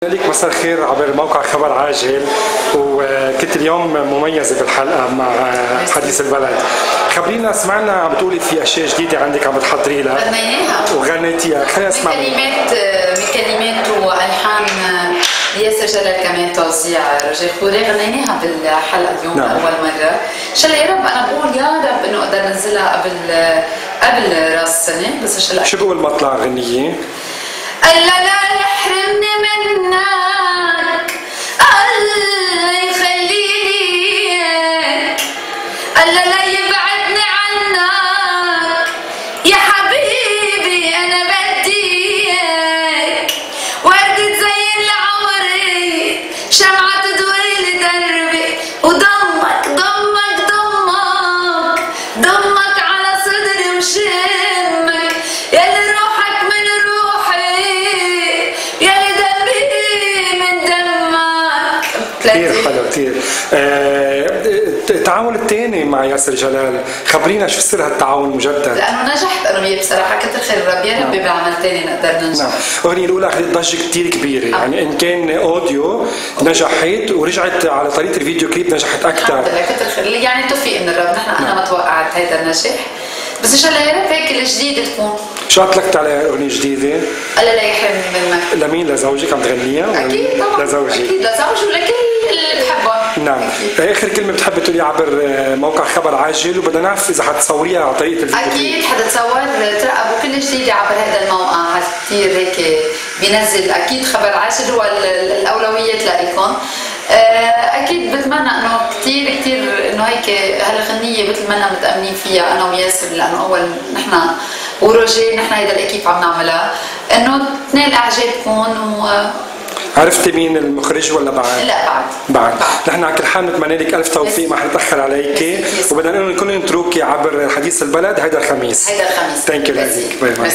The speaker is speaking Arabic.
لك مساء الخير عبر موقع خبر عاجل، وكنت اليوم مميزة بالحلقة مع حديث البلد. خبرينا، سمعنا عم بتقولي في اشياء جديدة عندك عم بتحضري لها غنيناها وغنيتيها، خلينا نسمع بكلمات والحان ياسر جلال، كمان توزيع رجال خوري. غنيناها بالحلقة اليوم. نعم. اول مرة ان شاء الله يا رب. انا بقول يا رب انه اقدر انزلها قبل راس السنة، بس ان شاء الله. شو بقول مطلع غنية؟ الله لا يحرمني منك، الله يخلي لي اياك، الله لا يبعدني عنك يا حبيبي، انا بدي اياك، وردة زي العمري، شمعة تضوي لي دربي، وضمك ضمك ضمك ضمك على صدري وشمك، يلي روحك من روحي، يلي دمي من دمك. كثير حلو كثير. التعاون الثاني مع ياسر جلال، خبرينا شو سر هالتعاون مجددا؟ لانه نجحت انا وياه بصراحه، كتر خير ربي، يا ربي بالعمل ثاني نقدر ننجح. نعم، الاغنيه الاولى اخذت ضجه كثير كبيره، يعني ان كان اوديو نجحت، ورجعت على طريقه الفيديو كليب نجحت اكثر. الحمد لله، كتر خير، يعني توفيق من الرب. انا ما توقعت هيدا النجاح، بس ان شاء الله يا رب هيك الجديده تكون. شو اطلقت على اغنيه جديده؟ الله لا يحرمني منك. لمين؟ لزوجك عم تغنيها؟ اكيد طبعا. لزوجي. اكيد لزوجي ولكل اللي بحبها. نعم. اخر كلمه بتحبي تقولي عبر موقع خبر عاجل، وبدنا نعرف اذا حتصوريها على طريقه الفيديو. اكيد حتصور. ترقبوا كل جديد عبر هذا الموقع، كثير هيك بينزل. اكيد خبر عاجل هو الاولويات لإلكم. اكيد بتمنى انه كثير انه هيك هالغنيه مثل ما متامنين فيها انا وياسر، لانه اول نحن وروجيه، نحن هيدا الاكيب عم نعملها، انه تنال اعجابكم. عرفتي مين المخرج ولا بعد؟ لا، بعد. نحن على كل حال بنتمنى لك الف توفيق، ما حنتاخر عليكي، وبدنا نكون نتركي عبر حديث البلد هيدا الخميس. ثانك يو. باي باي.